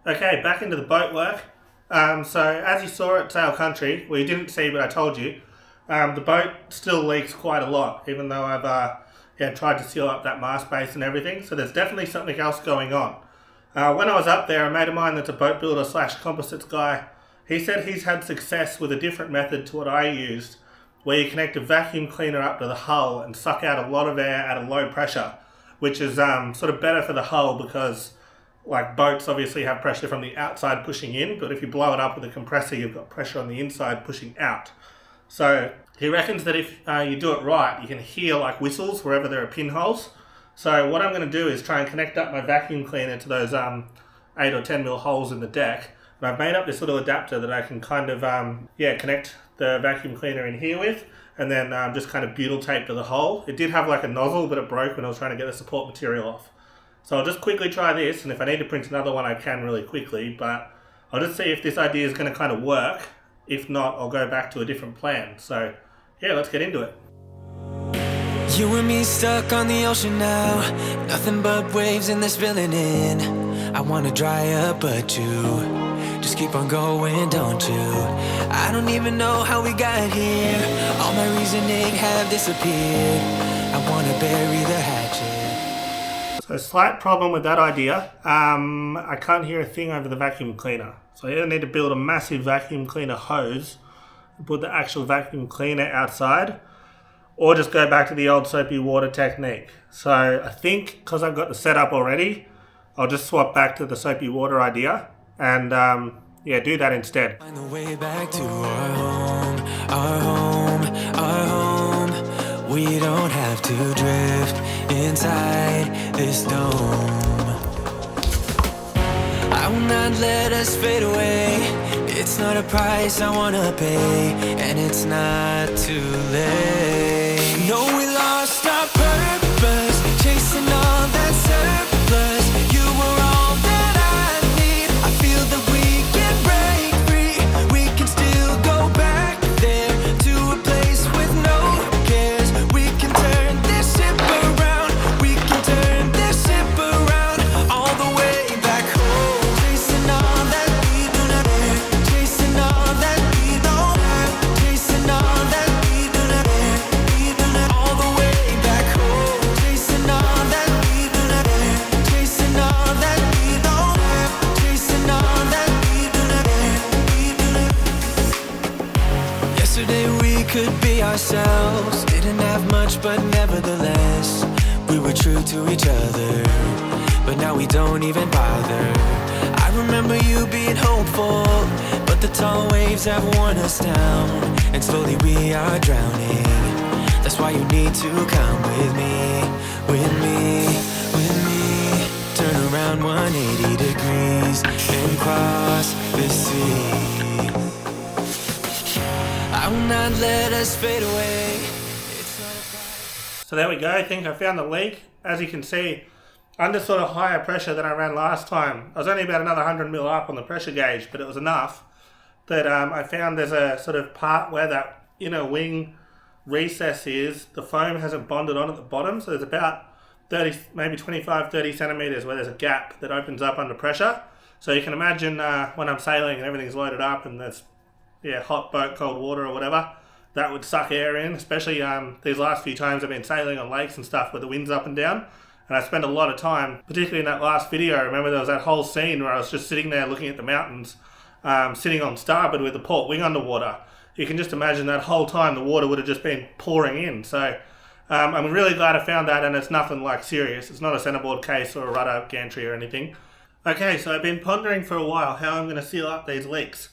Okay, back into the boat work. So as you saw at Sail Country, well you didn't see but I told you, the boat still leaks quite a lot, even though I've tried to seal up that mast base and everything, so there's definitely something else going on. When I was up there, a mate of mine that's a boat builder / composites guy, he said he's had success with a different method to what I used, where you connect a vacuum cleaner up to the hull and suck out a lot of air at a low pressure, which is sort of better for the hull because like boats obviously have pressure from the outside pushing in, but if you blow it up with a compressor, you've got pressure on the inside pushing out. So he reckons that if you do it right, you can hear like whistles wherever there are pinholes. So what I'm going to do is try and connect up my vacuum cleaner to those 8 or 10 mil holes in the deck. And I've made up this little adapter that I can kind of connect the vacuum cleaner in here with, and then just kind of butyl tape to the hole. It did have like a nozzle, but it broke when I was trying to get the support material off. So I'll just quickly try this, and if I need to print another one I can really quickly, but I'll just see if this idea is going to kind of work. If not, I'll go back to a different plan. So yeah, let's get into it. You and me stuck on the ocean now, nothing but waves and they're spilling in. I wanna dry up but you just keep on going, don't you? I don't even know how we got here, all my reasoning have disappeared. I wanna bury the hatchet. So slight problem with that idea, I can't hear a thing over the vacuum cleaner. So I either need to build a massive vacuum cleaner hose and put the actual vacuum cleaner outside, or just go back to the old soapy water technique. So I think because I've got the setup already, I'll just swap back to the soapy water idea and do that instead. Find the way back to our home, our home, our home. We don't have to drift inside this dome. I will not let us fade away. It's not a price I wanna pay, and it's not too late. No, we lost our purpose, chasing all that surplus. You were all that I need. I feel that we can break free. We can still go back there to a place with no cares. We can turn this ship around. We can turn this ship around all the way back home. Chasing all that we do not have, chasing all that we don't have, chasing all that we do not have, we do not, all the way back home. Chasing all that we do not have, chasing all that we don't have, chasing all that we do not have, we do not. Yesterday we could be ourselves, didn't have much but nevertheless we were true to each other, but now we don't even bother. I remember you being hopeful, but the tall waves have worn us down, and slowly we are drowning. That's why you need to come with me, with me, with me. Turn around 180 degrees and cross the sea. I will not let us fade away. It's not a price. So there we go, I think I found the leak. As you can see, under sort of higher pressure than I ran last time. I was only about another 100 mil up on the pressure gauge, but it was enough that I found there's a sort of part where that inner wing recess is, the foam hasn't bonded on at the bottom, so there's about 30, maybe 25, 30 centimeters where there's a gap that opens up under pressure. So you can imagine when I'm sailing and everything's loaded up and there's hot boat, cold water or whatever, that would suck air in, especially these last few times I've been sailing on lakes and stuff where the wind's up and down. And I spent a lot of time, particularly in that last video, I remember there was that whole scene where I was just sitting there looking at the mountains, sitting on starboard with the port wing underwater. You can just imagine that whole time the water would have just been pouring in. So I'm really glad I found that, and it's nothing like serious. It's not a centerboard case or a rudder gantry or anything. Okay, so I've been pondering for a while how I'm going to seal up these leaks.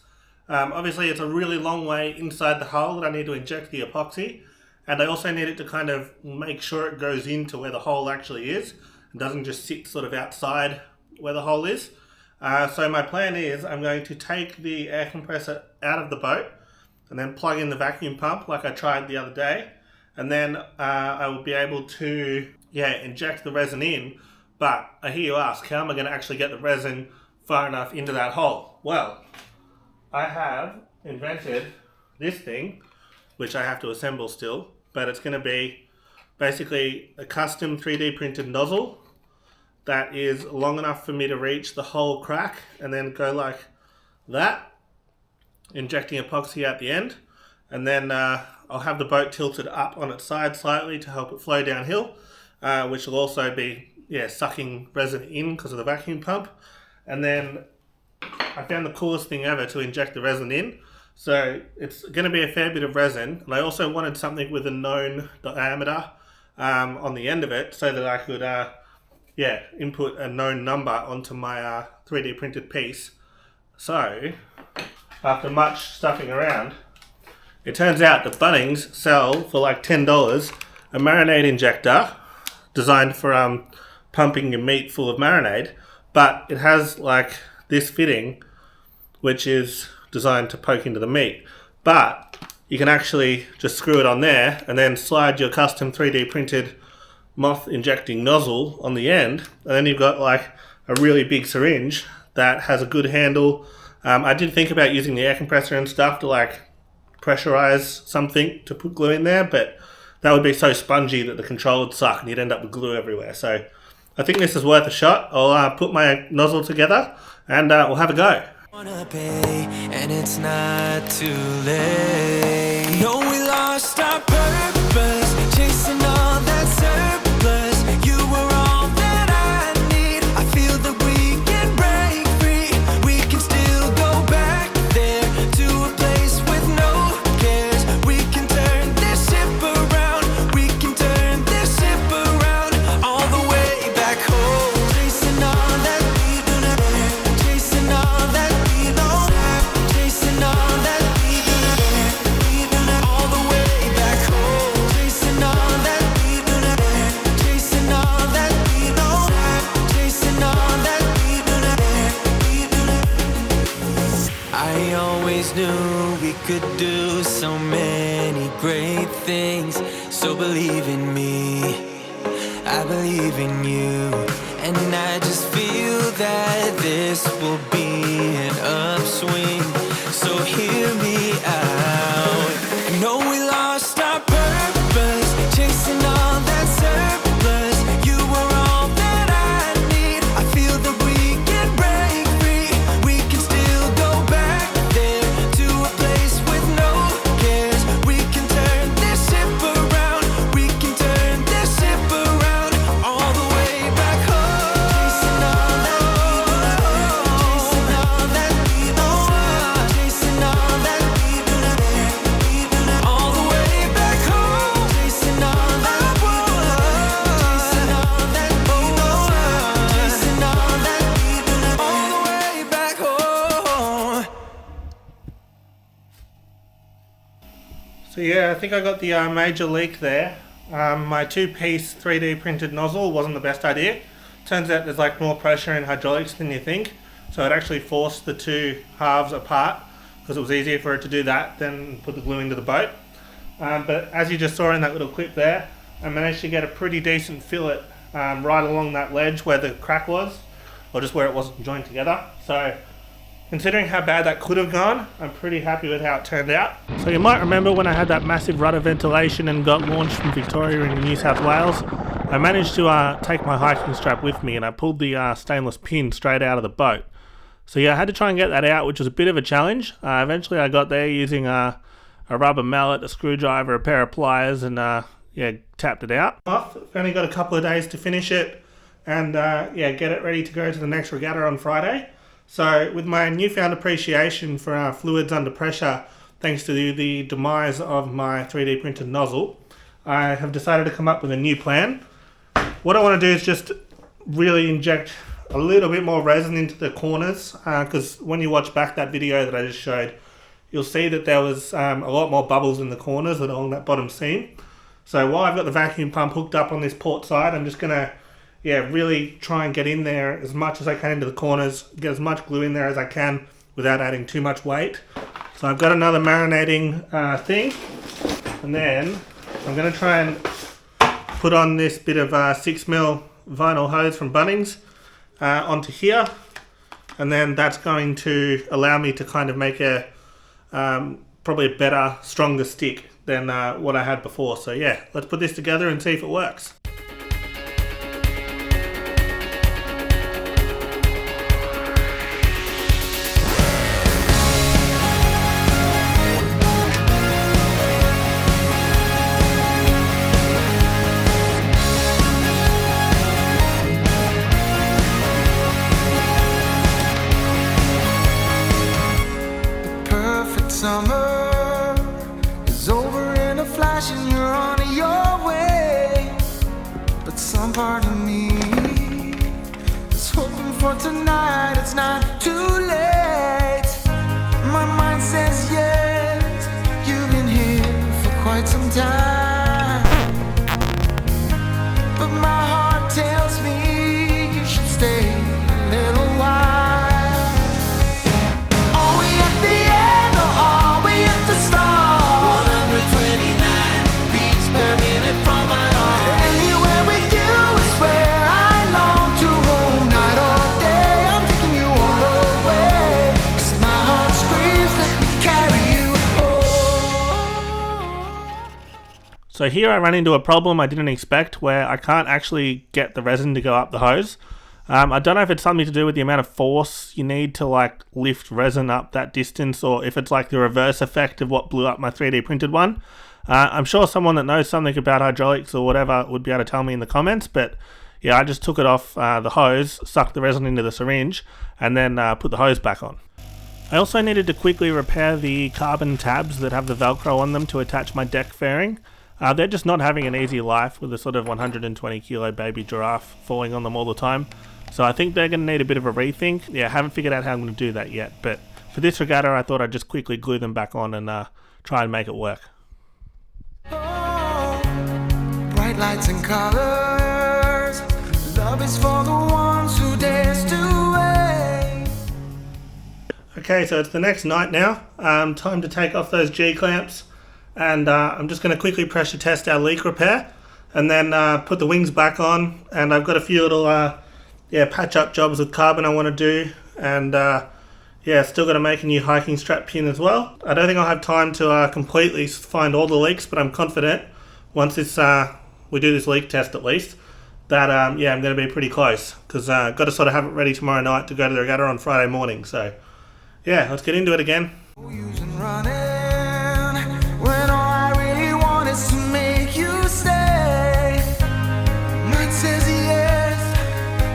Obviously it's a really long way inside the hull that I need to inject the epoxy, and I also need it to kind of make sure it goes into where the hole actually is and doesn't just sit sort of outside where the hole is. So my plan is I'm going to take the air compressor out of the boat and then plug in the vacuum pump like I tried the other day, and then I will be able to inject the resin in. But I hear you ask, how am I going to actually get the resin far enough into that hole? Well, I have invented this thing, which I have to assemble still, but it's going to be basically a custom 3D printed nozzle that is long enough for me to reach the whole crack and then go like that, injecting epoxy at the end. And then I'll have the boat tilted up on its side slightly to help it flow downhill, which will also be sucking resin in because of the vacuum pump. And then I found the coolest thing ever to inject the resin in. So it's going to be a fair bit of resin, and I also wanted something with a known diameter on the end of it so that I could input a known number onto my 3D printed piece. So after much stuffing around, it turns out that Bunnings sell for like $10 a marinade injector designed for pumping your meat full of marinade, but it has like this fitting which is designed to poke into the meat. But you can actually just screw it on there and then slide your custom 3D printed moth injecting nozzle on the end, and then you've got like a really big syringe that has a good handle. I did think about using the air compressor and stuff to like pressurize something to put glue in there, but that would be so spongy that the control would suck and you'd end up with glue everywhere. So I think this is worth a shot. I'll put my nozzle together and we'll have a go. Wanna pay, and it's not too late. No, we lost our purpose, chasing all that surplus. You were all that I need. I feel that we can break free. We can still go back there to a place with no cares. We can turn this ship around. We can turn this ship around all the way back home. Chasing all that we do not care. Chasing all that knew we could do so many great things. So believe in me, I believe in you, and I just feel that this will be an upswing. So hear me out. No, we lost our purpose, chasing all that surplus. You were all that I need. I feel that we can break free. We can still go back there to a place with no cares. We can turn this ship around. We can turn this ship around all the way back home. Chasing all that we know, chasing all that we know, chasing all that we know, all the way back home. Chasing all that we know, chasing all that we know, chasing all that we know, all the way back home. So yeah, I think I got the major leak there. My two-piece 3D printed nozzle wasn't the best idea. Turns out there's like more pressure in hydraulics than you think, so it actually forced the two halves apart because it was easier for it to do that than put the glue into the boat. But as you just saw in that little clip there, I managed to get a pretty decent fillet right along that ledge where the crack was, or just where it wasn't joined together. So considering how bad that could have gone, I'm pretty happy with how it turned out. So you might remember when I had that massive rudder ventilation and got launched from Victoria into New South Wales, I managed to take my hiking strap with me and I pulled the stainless pin straight out of the boat. So yeah, I had to try and get that out, which was a bit of a challenge. Eventually I got there using a rubber mallet, a screwdriver, a pair of pliers, and tapped it out. I've only got a couple of days to finish it and get it ready to go to the next regatta on Friday. So with my newfound appreciation for fluids under pressure, thanks to the demise of my 3D printed nozzle, I have decided to come up with a new plan. What I want to do is just really inject a little bit more resin into the corners, because when you watch back that video that I just showed, you'll see that there was a lot more bubbles in the corners and along that bottom seam. So while I've got the vacuum pump hooked up on this port side, I'm just going to really try and get in there as much as I can into the corners, get as much glue in there as I can without adding too much weight. So I've got another marinating thing, and then I'm going to try and put on this bit of 6mm vinyl hose from Bunnings onto here, and then that's going to allow me to kind of make a probably a better, stronger stick than what I had before. So yeah, let's put this together and see if it works. tonight, it's not too late. My mind says yes, you've been here for quite some time, but my heart tells me you should stay a little while. Are we at the end or are we at the start? 129 beats per minute from my heart. Anywhere with you is where I long to roam. Night or day, I'm taking you all away. 'Cause my heart screams, let me carry you home. So here I ran into a problem I didn't expect, where I can't actually get the resin to go up the hose. I don't know if it's something to do with the amount of force you need to like lift resin up that distance, or if it's like the reverse effect of what blew up my 3D printed one. I'm sure someone that knows something about hydraulics or whatever would be able to tell me in the comments, but yeah, I just took it off the hose, sucked the resin into the syringe, and then put the hose back on. I also needed to quickly repair the carbon tabs that have the Velcro on them to attach my deck fairing. They're just not having an easy life with a sort of 120 kilo baby giraffe falling on them all the time. So I think they're going to need a bit of a rethink. Yeah, I haven't figured out how I'm going to do that yet, but for this regatta I thought I'd just quickly glue them back on and try and make it work. Oh, bright lights and colors. Love is for the ones who dares to wait. Okay, so it's the next night now. Time to take off those G-clamps, and I'm just going to quickly pressure test our leak repair and then put the wings back on. And I've got a few little patch up jobs with carbon I want to do, and still got to make a new hiking strap pin as well. I don't think I'll have time to completely find all the leaks, but I'm confident once this we do this leak test at least that I'm going to be pretty close, because I've got to sort of have it ready tomorrow night to go to the regatta on Friday morning. So yeah, let's get into it again. Using running when all I really want is to make you stay. Mind says yes,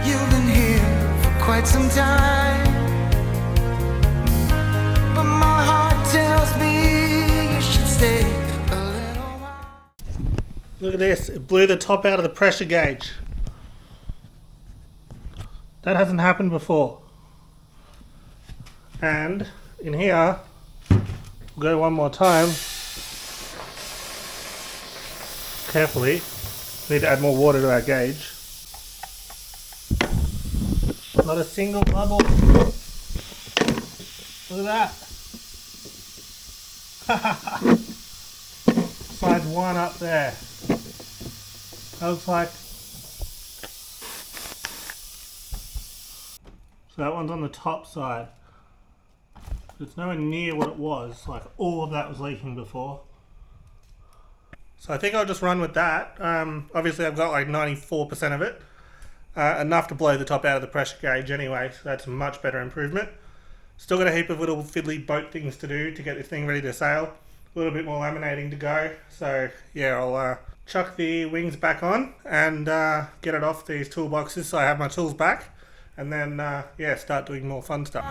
you've been here for quite some time, but my heart tells me you should stay a little while. Look at this, it blew the top out of the pressure gauge. That hasn't happened before. And in here, we'll go one more time. Carefully, need to add more water to our gauge. Not a single bubble. Look at that. Slide one up there. That looks like. So that one's on the top side. It's nowhere near what it was. Like all of that was leaking before. So I think I'll just run with that. Obviously I've got like 94% of it. Enough to blow the top out of the pressure gauge anyway, so that's a much better improvement. Still got a heap of little fiddly boat things to do to get this thing ready to sail. A little bit more laminating to go. So yeah, I'll chuck the wings back on and get it off these toolboxes so I have my tools back. And then start doing more fun stuff. Are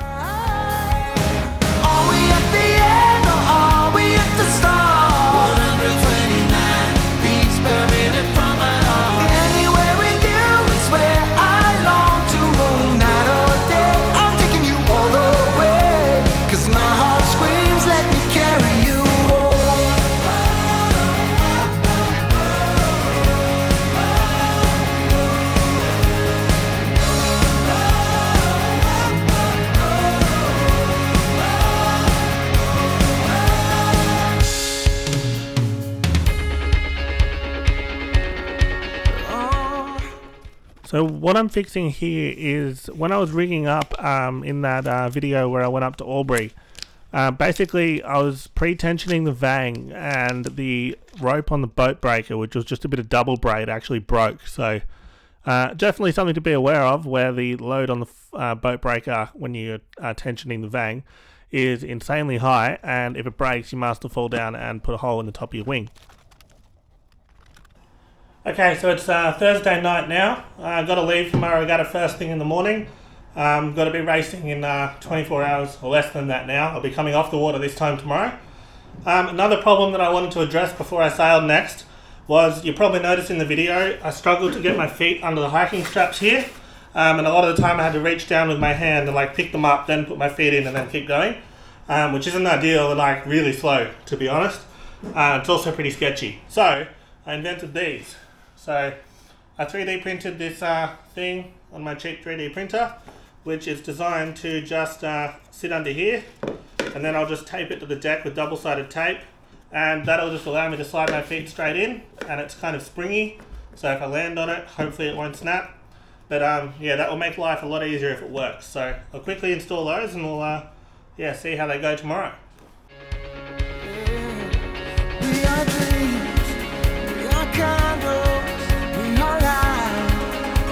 we at the end or are we at the start? 129 beats per minute from my heart. Anywhere with you is where I long to roam. Night or day, I'm taking you all the way. 'Cause my heart screams, let me carry you So what I'm fixing here is when I was rigging up in that video where I went up to Albury, basically I was pre-tensioning the vang and the rope on the boat breaker, which was just a bit of double braid, actually broke. So definitely something to be aware of, where the load on the boat breaker when you're tensioning the vang is insanely high, and if it breaks you must fall down and put a hole in the top of your wing. Okay, so it's Thursday night now. I've got to leave for my regatta first thing in the morning. Got to be racing in 24 hours or less than that now. I'll be coming off the water this time tomorrow. Another problem that I wanted to address before I sailed next was, you probably noticed in the video, I struggled to get my feet under the hiking straps here. and a lot of the time I had to reach down with my hand and like pick them up, then put my feet in and then keep going, which isn't ideal and like really slow, to be honest. It's also pretty sketchy. So I invented these. So I 3D printed this thing on my cheap 3D printer, which is designed to just sit under here, and then I'll just tape it to the deck with double-sided tape, and that'll just allow me to slide my feet straight in, and it's kind of springy, so if I land on it, hopefully it won't snap. But yeah, that will make life a lot easier if it works. So I'll quickly install those and we'll yeah, see how they go tomorrow. We are dreams, we are candles, we are light,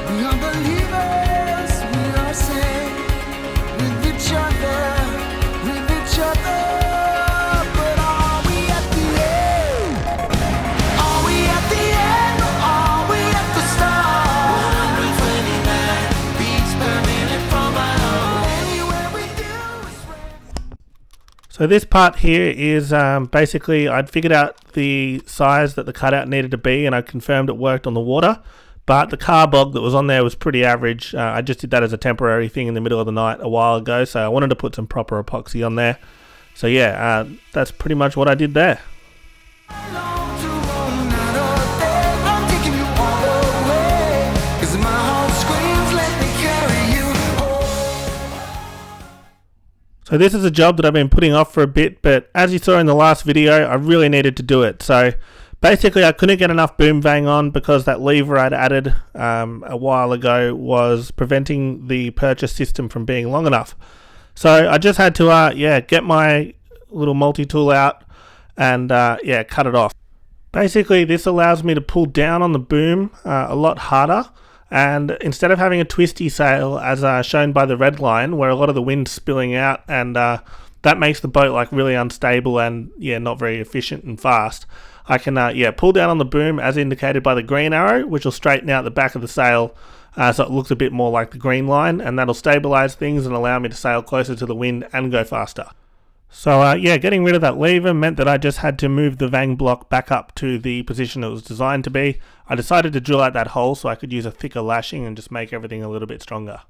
we are believers, we are safe with each other, with each other. But are we at the end? Are we at the end or are we at the start? 129 beats per minute from my home. Anywhere we do is right. So this part here is basically I'd figured out the size that the cutout needed to be, and I confirmed it worked on the water, but the carbog that was on there was pretty average. I just did that as a temporary thing in the middle of the night a while ago, so I wanted to put some proper epoxy on there. So yeah, that's pretty much what I did there. So this is a job that I've been putting off for a bit, but as you saw in the last video, I really needed to do it. So basically I couldn't get enough boom vang on because that lever I'd added a while ago was preventing the purchase system from being long enough. So I just had to yeah, get my little multi-tool out and yeah, cut it off. Basically this allows me to pull down on the boom a lot harder, and instead of having a twisty sail as shown by the red line where a lot of the wind's spilling out, and that makes the boat like really unstable and yeah, not very efficient and fast, I can yeah, pull down on the boom as indicated by the green arrow, which will straighten out the back of the sail so it looks a bit more like the green line, and that'll stabilize things and allow me to sail closer to the wind and go faster. So yeah, getting rid of that lever meant that I just had to move the vang block back up to the position it was designed to be. I decided to drill out that hole so I could use a thicker lashing and just make everything a little bit stronger.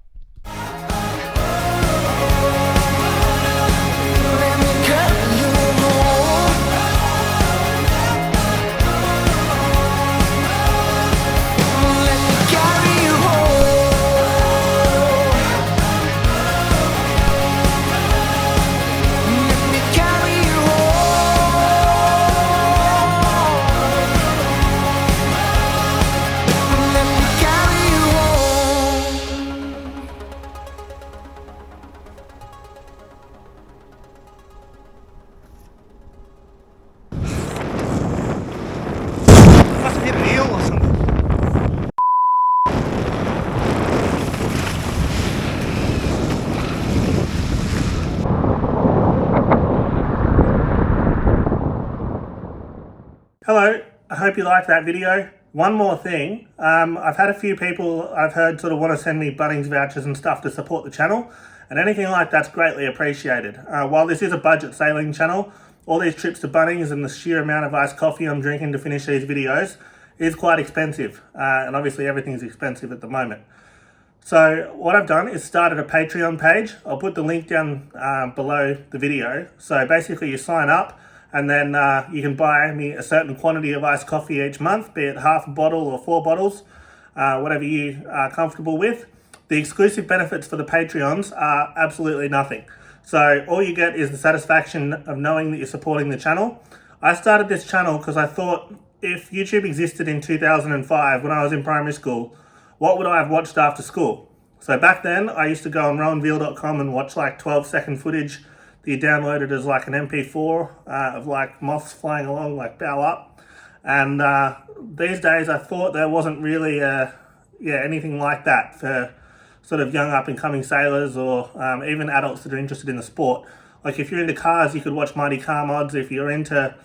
Hello, I hope you liked that video. One more thing, I've had a few people I've heard sort of want to send me Bunnings vouchers and stuff to support the channel, and anything like that's greatly appreciated. While this is a budget sailing channel, all these trips to Bunnings and the sheer amount of iced coffee I'm drinking to finish these videos is quite expensive, and obviously everything's expensive at the moment. So what I've done is started a Patreon page. I'll put the link down below the video. So basically you sign up, and then you can buy me a certain quantity of iced coffee each month, be it half a bottle or 4 bottles, whatever you are comfortable with. The exclusive benefits for the Patreons are absolutely nothing. So all you get is the satisfaction of knowing that you're supporting the channel. I started this channel because I thought if YouTube existed in 2005 when I was in primary school, what would I have watched after school? So back then I used to go on rowanveal.com and watch like 12-second footage that you downloaded as like an MP4 of like moths flying along like bow up. And these days I thought there wasn't really yeah, anything like that for sort of young up and coming sailors, or even adults that are interested in the sport. Like if you're into cars, you could watch Mighty Car Mods. If you're into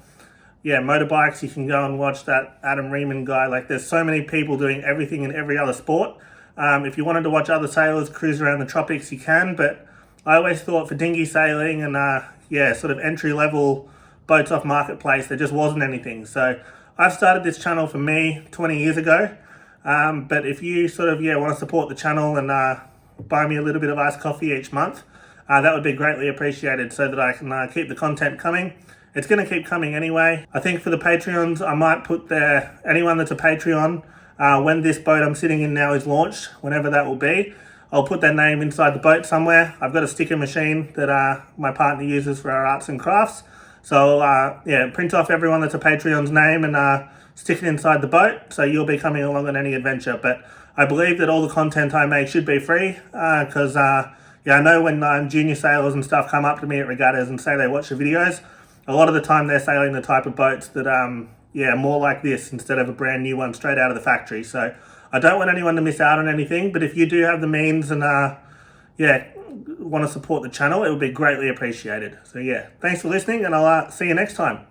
motorbikes, you can go and watch that Adam Riemann guy. Like there's so many people doing everything in every other sport. If you wanted to watch other sailors cruise around the tropics, you can, but I always thought for dinghy sailing and sort of entry-level boats off marketplace, there just wasn't anything. So I've started this channel for me 20 years ago. But if you sort of want to support the channel and buy me a little bit of iced coffee each month, that would be greatly appreciated so that I can keep the content coming. It's going to keep coming anyway. I think for the Patreons, I might put anyone that's a Patreon, when this boat I'm sitting in now is launched, whenever that will be, I'll put their name inside the boat somewhere. I've got a sticker machine that my partner uses for our arts and crafts. So print off everyone that's a Patreon's name and stick it inside the boat, so you'll be coming along on any adventure. But I believe that all the content I make should be free, because I know when junior sailors and stuff come up to me at regattas and say they watch the videos, a lot of the time they're sailing the type of boats that more like this instead of a brand new one straight out of the factory. So I don't want anyone to miss out on anything, but if you do have the means and want to support the channel, it would be greatly appreciated. So thanks for listening, and I'll see you next time.